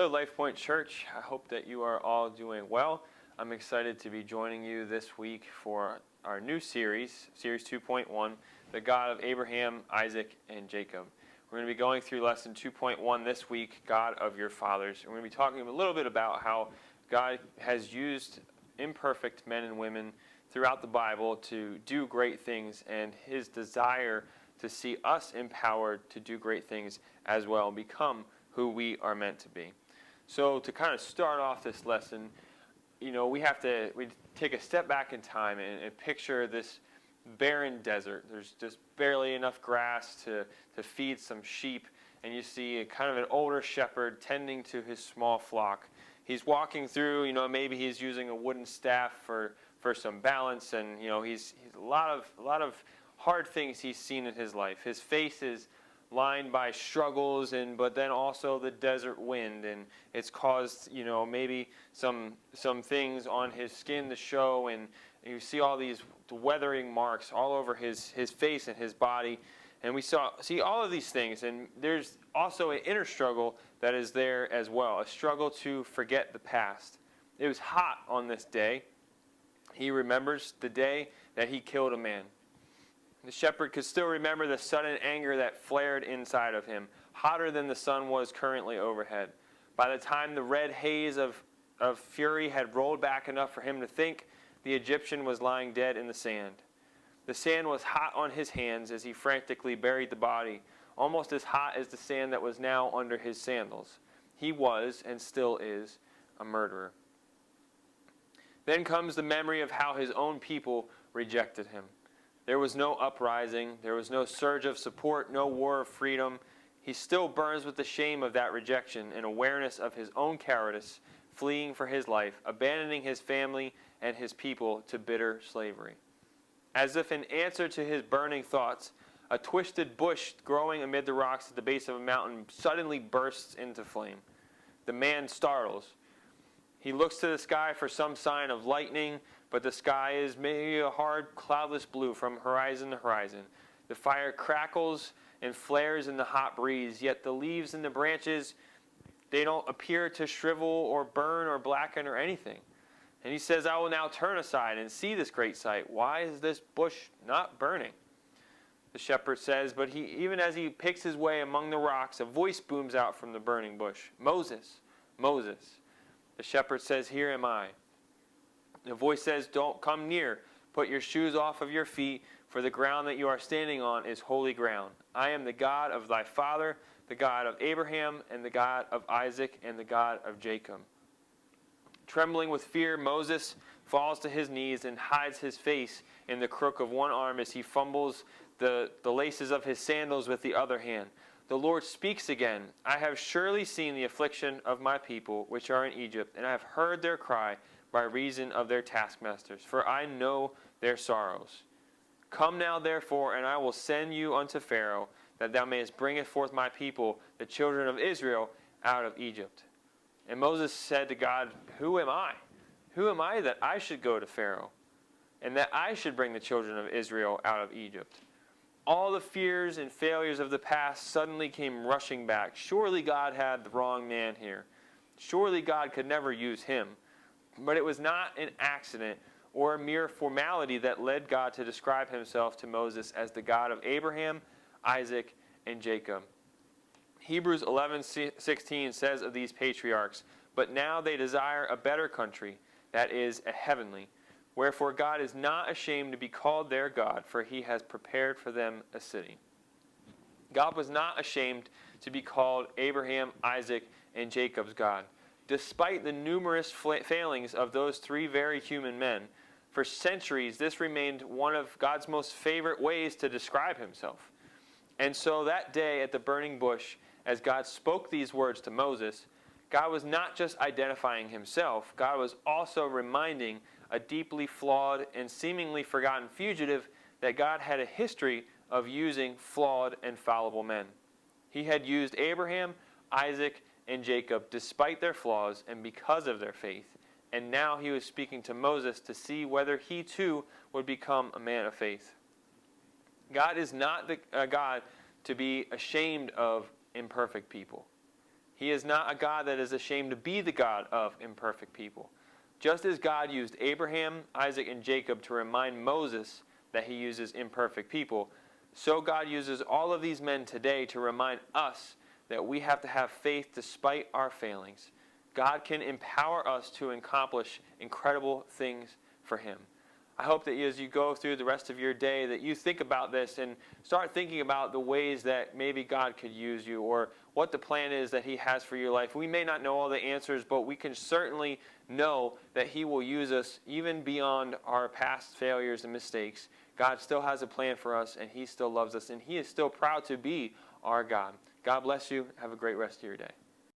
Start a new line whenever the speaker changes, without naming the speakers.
Hello, Life Point Church. I hope that you are all doing well. I'm excited to be joining you this week for our new series, Series 2.1, The God of Abraham, Isaac, and Jacob. We're going to be going through Lesson 2.1 this week, God of Your Fathers. And we're going to be talking a little bit about how God has used imperfect men and women throughout the Bible to do great things, and His desire to see us empowered to do great things as well and become who we are meant to be. So to kind of start off this lesson, we take a step back in time and picture this barren desert. There's just barely enough grass to feed some sheep, and you see a kind of an older shepherd tending to his small flock. He's walking through, maybe he's using a wooden staff for some balance, and he's a lot of hard things he's seen in his life. His face is lined by struggles, but then also the desert wind, and it's caused maybe some things on his skin to show, and you see all these weathering marks all over his face and his body, and we see all of these things. And there's also an inner struggle that is there as well, a struggle to forget the past. It was hot on this day. He remembers the day that he killed a man. The shepherd could still remember the sudden anger that flared inside of him, hotter than the sun was currently overhead. By the time the red haze of fury had rolled back enough for him to think, the Egyptian was lying dead in the sand. The sand was hot on his hands as he frantically buried the body, almost as hot as the sand that was now under his sandals. He was, and still is, a murderer. Then comes the memory of how his own people rejected him. There was no uprising, there was no surge of support, no war of freedom. He still burns with the shame of that rejection and awareness of his own cowardice, fleeing for his life, abandoning his family and his people to bitter slavery. As if in answer to his burning thoughts, a twisted bush growing amid the rocks at the base of a mountain suddenly bursts into flame. The man startles. He looks to the sky for some sign of lightning, but the sky is maybe a hard, cloudless blue from horizon to horizon. The fire crackles and flares in the hot breeze, yet the leaves and the branches, they don't appear to shrivel or burn or blacken or anything. And he says, I will now turn aside and see this great sight. Why is this bush not burning? The shepherd says, but even as he picks his way among the rocks, a voice booms out from the burning bush. Moses, Moses. The shepherd says, here am I. The voice says, don't come near. Put your shoes off of your feet, for the ground that you are standing on is holy ground. I am the God of thy father, the God of Abraham, and the God of Isaac, and the God of Jacob. Trembling with fear, Moses falls to his knees and hides his face in the crook of one arm as he fumbles the laces of his sandals with the other hand. The Lord speaks again. I have surely seen the affliction of my people, which are in Egypt, and I have heard their cry by reason of their taskmasters, for I know their sorrows. Come now, therefore, and I will send you unto Pharaoh, that thou mayest bring forth my people, the children of Israel, out of Egypt. And Moses said to God, who am I? Who am I that I should go to Pharaoh, and that I should bring the children of Israel out of Egypt? All the fears and failures of the past suddenly came rushing back. Surely God had the wrong man here. Surely God could never use him. But it was not an accident or a mere formality that led God to describe himself to Moses as the God of Abraham, Isaac, and Jacob. Hebrews 11:16 says of these patriarchs, but now they desire a better country, that is, a heavenly. Wherefore God is not ashamed to be called their God, for he has prepared for them a city. God was not ashamed to be called Abraham, Isaac, and Jacob's God. Despite the numerous failings of those three very human men, for centuries this remained one of God's most favorite ways to describe himself. And so that day at the burning bush, as God spoke these words to Moses, God was not just identifying himself, God was also reminding a deeply flawed and seemingly forgotten fugitive that God had a history of using flawed and fallible men. He had used Abraham, Isaac, and Jacob despite their flaws and because of their faith. And now he was speaking to Moses to see whether he too would become a man of faith. God is not a God to be ashamed of imperfect people. He is not a God that is ashamed to be the God of imperfect people. Just as God used Abraham, Isaac, and Jacob to remind Moses that he uses imperfect people, so God uses all of these men today to remind us that we have to have faith despite our failings. God can empower us to accomplish incredible things for him. I hope that as you go through the rest of your day that you think about this and start thinking about the ways that maybe God could use you or what the plan is that he has for your life. We may not know all the answers, but we can certainly know that he will use us even beyond our past failures and mistakes. God still has a plan for us, and he still loves us, and he is still proud to be our God. God bless you. Have a great rest of your day.